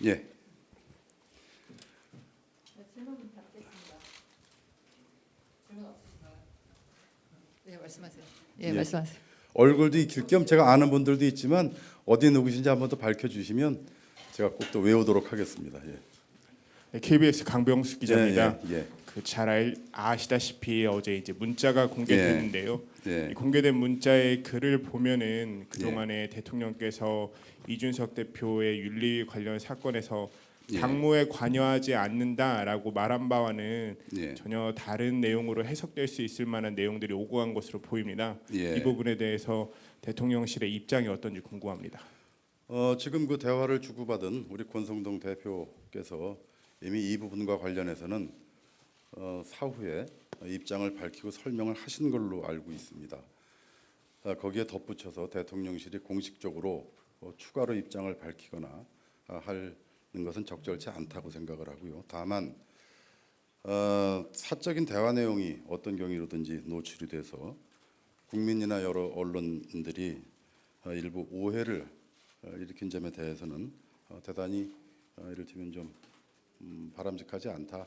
예. 질문 받겠습니다. 질문 없으신가요? 네, 말씀하세요. 예, 예. 말씀하세요. 얼굴도 익힐 겸 제가 아는 분들도 있지만 어디 누구신지 한번 더 밝혀주시면 제가 꼭 또 외우도록 하겠습니다. 예. 네, KBS 강병수 기자입니다. 예. 그 잘 아시다시피 어제 이제 문자가 공개됐는데요. 예. 이 공개된 문자의 글을 보면은 그동안에 대통령께서 이준석 대표의 윤리 관련 사건에서 예. 당무에 관여하지 않는다라고 말한 바와는 예. 전혀 다른 내용으로 해석될 수 있을 만한 내용들이 오고간 것으로 보입니다. 예. 이 부분에 대해서 대통령실의 입장이 어떤지 궁금합니다. 지금 그 대화를 주고받은 우리 권성동 대표께서 이미 이 부분과 관련해서는 사후에 입장을 밝히고 설명을 하신 걸로 알고 있습니다. 거기에 덧붙여서 대통령실이 공식적으로 추가로 입장을 밝히거나 하는 것은 적절치 않다고 생각을 하고요. 다만 사적인 대화 내용이 어떤 경위로든지 노출이 돼서 국민이나 여러 언론들이 일부 오해를 일으킨 점에 대해서는 대단히 이를테면 좀 바람직하지 않다,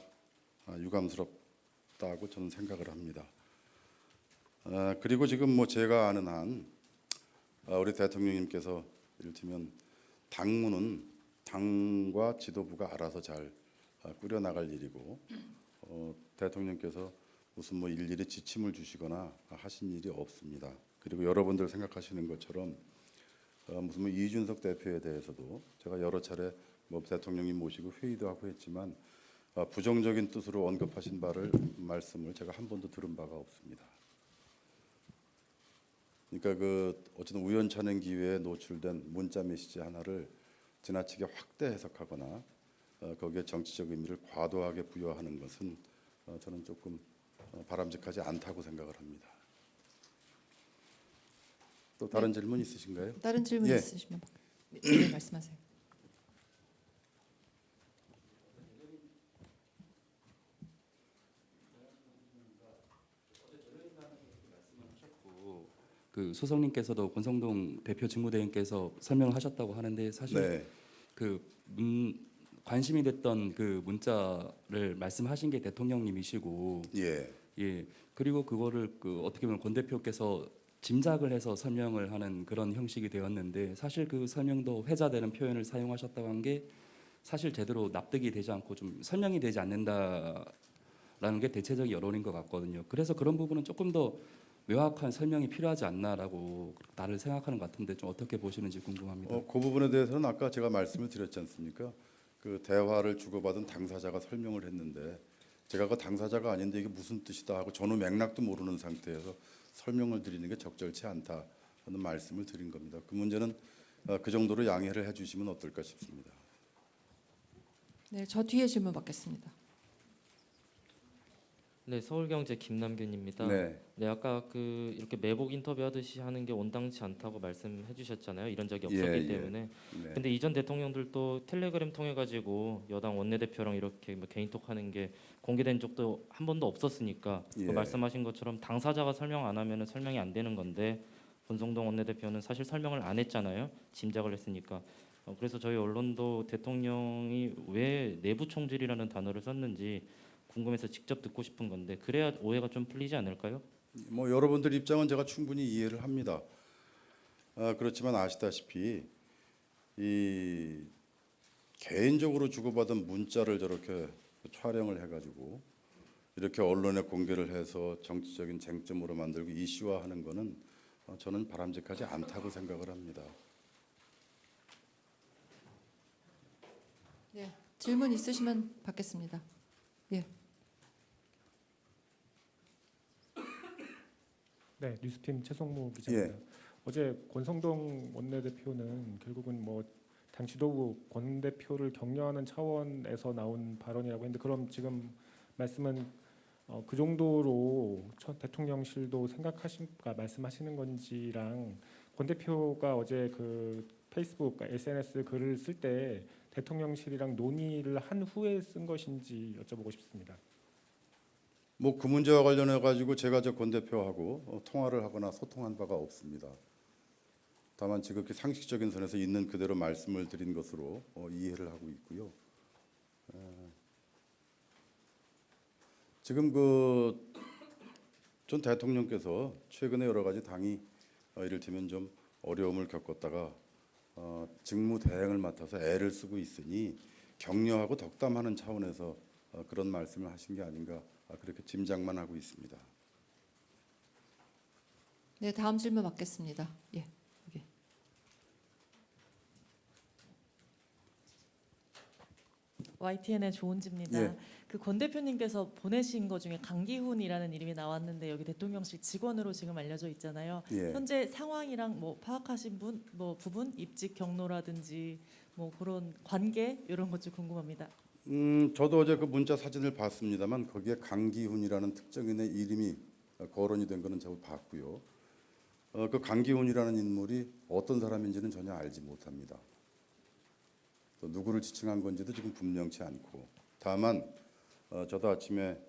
유감스럽다고 저는 생각을 합니다. 그리고 지금 뭐 제가 아는 한 우리 대통령님께서 이를테면 당무는 당과 지도부가 알아서 잘 꾸려나갈 일이고 대통령께서 무슨 뭐 일일이 지침을 주시거나 하신 일이 없습니다. 그리고 여러분들 생각하시는 것처럼 무슨 뭐 이준석 대표에 대해서도 제가 여러 차례 뭐 대통령님 모시고 회의도 하고 했지만 부정적인 뜻으로 언급하신 말씀을 제가 한 번도 들은 바가 없습니다. 그러니까 그 어쨌든 우연찮은 기회에 노출된 문자 메시지 하나를 지나치게 확대 해석하거나 거기에 정치적 의미를 과도하게 부여하는 것은 저는 조금 바람직하지 않다고 생각을 합니다. 또 다른 질문 있으신가요? 다른 질문 예. 있으시면 네, 말씀하세요. 그 소성님께서도 권성동 대표 직무대행께서 설명을 하셨다고 하는데 사실 네. 관심이 됐던 그 문자를 말씀하신 게 대통령님이시고 예. 그리고 그거를 어떻게 보면 권 대표께서 짐작을 해서 설명을 하는 그런 형식이 되었는데 사실 그 설명도 회자되는 표현을 사용하셨다고 한 게 사실 제대로 납득이 되지 않고 좀 설명이 되지 않는다라는 게 대체적 여론인 것 같거든요. 그래서 그런 부분은 조금 더 명확한 설명이 필요하지 않나라고 나를 생각하는 것 같은데 좀 어떻게 보시는지 궁금합니다. 그 부분에 대해서는 아까 제가 말씀을 드렸지 않습니까? 그 대화를 주고받은 당사자가 설명을 했는데 제가 그 당사자가 아닌데 이게 무슨 뜻이다 하고 전후 맥락도 모르는 상태에서 설명을 드리는 게 적절치 않다 하는 말씀을 드린 겁니다. 그 문제는 그 정도로 양해를 해주시면 어떨까 싶습니다. 네, 저 뒤에 질문 받겠습니다. 네, 서울경제 김남균입니다. 네. 네, 아까 그 이렇게 매복 인터뷰하듯이 하는 게 온당치 않다고 말씀해 주셨잖아요. 이런 적이 없었기 때문에. 네. 근데 이전 대통령들도 텔레그램 통해 가지고 여당 원내대표랑 이렇게 뭐 개인톡하는 게 공개된 적도 한 번도 없었으니까 그 말씀하신 것처럼 당사자가 설명 안 하면은 설명이 안 되는 건데 권성동 원내대표는 사실 설명을 안 했잖아요. 짐작을 했으니까. 그래서 저희 언론도 대통령이 왜 내부 총질이라는 단어를 썼는지 궁금해서 직접 듣고 싶은 건데 그래야 오해가 좀 풀리지 않을까요? 뭐 여러분들 입장은 제가 충분히 이해를 합니다. 그렇지만 아시다시피 이 개인적으로 주고받은 문자를 저렇게 촬영을 해가지고 이렇게 언론에 공개를 해서 정치적인 쟁점으로 만들고 이슈화하는 거는 저는 바람직하지 않다고 생각을 합니다. 네, 질문 있으시면 받겠습니다. 예. 네, 뉴스팀 최성무 기자입니다. 예. 어제 권성동 원내대표는 결국은 뭐 당 지도부 권 대표를 격려하는 차원에서 나온 발언이라고 했는데 그럼 지금 말씀은 그 정도로 대통령실도 말씀하시는 건지랑 권 대표가 어제 그 페이스북, SNS 글을 쓸 때 대통령실이랑 논의를 한 후에 쓴 것인지 여쭤보고 싶습니다. 뭐 그 문제와 관련해 가지고 제가 권 대표하고 통화를 하거나 소통한 바가 없습니다. 다만 지극히 상식적인 선에서 있는 그대로 말씀을 드린 것으로 이해를 하고 있고요. 지금 전 대통령께서 최근에 여러 가지 당이 이를테면 좀 어려움을 겪었다가 직무 대행을 맡아서 애를 쓰고 있으니 격려하고 덕담하는 차원에서 그런 말씀을 하신 게 아닌가 그렇게 짐작만 하고 있습니다. 네, 다음 질문 받겠습니다. 예, 여기. YTN의 조은지입니다. 예. 그 권 대표님께서 보내신 것 중에 강기훈이라는 이름이 나왔는데 여기 대통령실 직원으로 지금 알려져 있잖아요. 예. 현재 상황이랑 뭐 파악하신 부분 입직 경로라든지 뭐 그런 관계 이런 것 좀 궁금합니다. 저도 어제 그 문자 사진을 봤습니다만 거기에 강기훈이라는 특정인의 이름이 거론이 된 거는 제가 봤고요. 그 강기훈이라는 인물이 어떤 사람인지는 전혀 알지 못합니다. 또 누구를 지칭한 건지도 지금 분명치 않고 다만 저도 아침에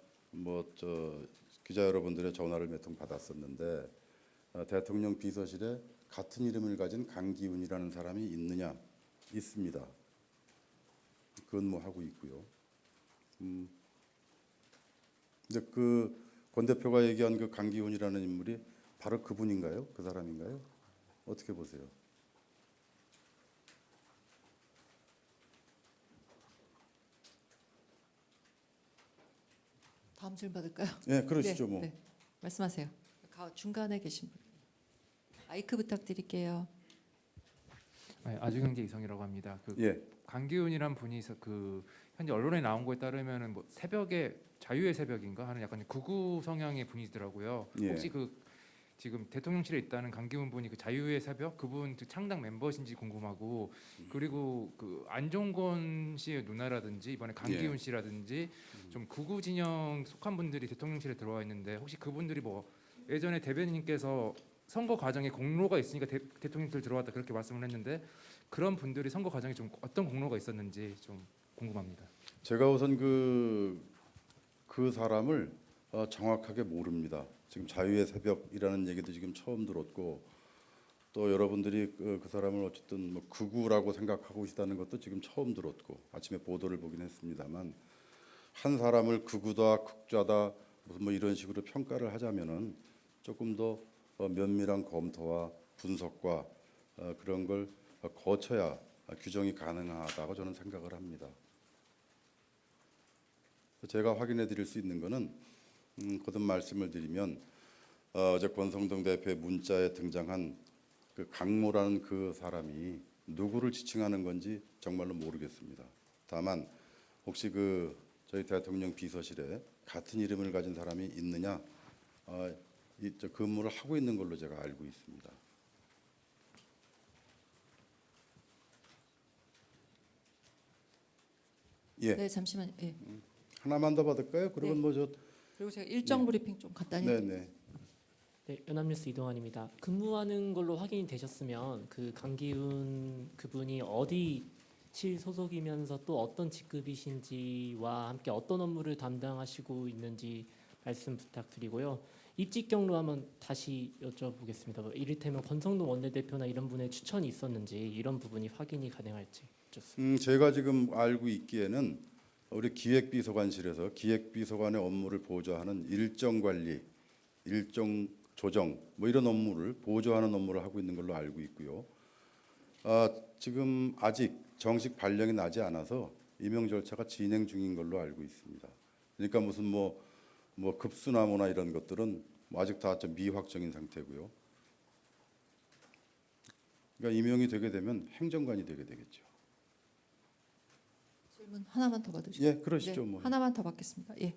기자 여러분들의 전화를 몇 통 받았었는데 대통령 비서실에 같은 이름을 가진 강기훈이라는 사람이 있느냐 있습니다. 근무하고 있고요. 근데 그 권 대표가 얘기한 그 강기훈이라는 인물이 바로 그분인가요? 그 사람인가요? 어떻게 보세요? 다음 질문 받을까요? 예, 그러시죠 네, 뭐. 네. 말씀하세요. 중간에 계신 분. 마이크 부탁드릴게요. 아주경제 이성이라고 합니다. 그 예, 강기훈이란 분이 그 현재 언론에 나온 거에 따르면은 뭐 새벽에 자유의 새벽인가 하는 약간 극우 성향의 분이더라고요. 예. 혹시 그 지금 대통령실에 있다는 강기훈 분이 그 자유의 새벽 그분 그 창당 멤버신지 궁금하고 그리고 그 안종건 씨의 누나라든지 이번에 강기훈 예. 씨라든지 좀 극우 진영 속한 분들이 대통령실에 들어와 있는데 혹시 그분들이 뭐 예전에 대변인님께서 선거 과정에 공로가 있으니까 대통령실 들어왔다 그렇게 말씀을 했는데 그런 분들이 선거 과정에 좀 어떤 공로가 있었는지 좀 궁금합니다. 제가 우선 그 사람을 정확하게 모릅니다. 지금 자유의 새벽이라는 얘기도 지금 처음 들었고 또 여러분들이 그 사람을 어쨌든 뭐 극우라고 생각하고 계시다는 것도 지금 처음 들었고 아침에 보도를 보긴 했습니다만 한 사람을 극우다 극좌다 무슨 뭐 이런 식으로 평가를 하자면은 조금 더 면밀한 검토와 분석과 그런 걸 거쳐야 규정이 가능하다고 저는 생각을 합니다. 제가 확인해 드릴 수 있는 거는 거듭 말씀을 드리면 어제 권성동 대표의 문자에 등장한 그 강모라는 그 사람이 누구를 지칭하는 건지 정말로 모르겠습니다. 다만 혹시 저희 대통령 비서실에 같은 이름을 가진 사람이 있느냐 근무를 하고 있는 걸로 제가 알고 있습니다. 예, 네, 잠시만요. 예. 하나만 더 받을까요? 그러면 네. 그리고 제가 일정 브리핑 좀 간단히 네, 네. 네, 연합뉴스 이동환입니다. 근무하는 걸로 확인이 되셨으면 그 강기훈 그분이 어디 실 소속이면서 또 어떤 직급이신지와 함께 어떤 업무를 담당하시고 있는지 말씀 부탁드리고요. 입직 경로 한번 다시 여쭤보겠습니다. 뭐 이를테면 권성동 원내대표나 이런 분의 추천이 있었는지 이런 부분이 확인이 가능할지 여쭙습니다. 제가 지금 알고 있기에는 우리 기획비서관실에서 기획비서관의 업무를 보좌하는 일정 관리, 일정 조정 뭐 이런 업무를 보조하는 업무를 하고 있는 걸로 알고 있고요. 지금 아직 정식 발령이 나지 않아서 임용 절차가 진행 중인 걸로 알고 있습니다. 그러니까 무슨 뭐 급수나무나 이런 것들은 아직 다 좀 미확정인 상태고요. 그러니까 임용이 되게 되면 행정관이 되게 되겠죠. 질문 하나만 더 받으시죠. 예, 그러시죠. 네, 뭐. 하나만 더 받겠습니다. 예.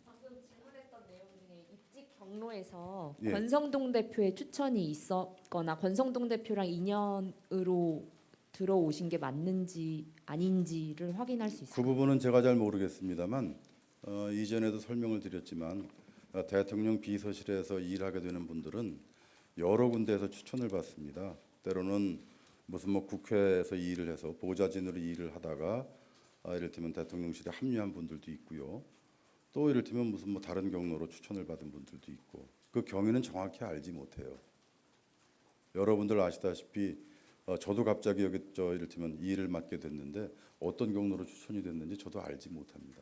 방금 질문했던 내용 중에 입직 경로에서 예. 권성동 대표의 추천이 있었거나 권성동 대표랑 인연으로 들어오신 게 맞는지 아닌지를 확인할 수 그 있어요. 부분은 제가 잘 모르겠습니다만 이전에도 설명을 드렸지만 대통령 비서실에서 일하게 되는 분들은 여러 군데에서 추천을 받습니다. 때로는 무슨 뭐 국회에서 일을 해서 보좌진으로 일을 하다가 이를테면 대통령실에 합류한 분들도 있고요. 또 이를테면 무슨 뭐 다른 경로로 추천을 받은 분들도 있고 그 경위는 정확히 알지 못해요. 여러분들 아시다시피 저도 갑자기 여기 이를테면 이 일을 맡게 됐는데 어떤 경로로 추천이 됐는지 저도 알지 못합니다.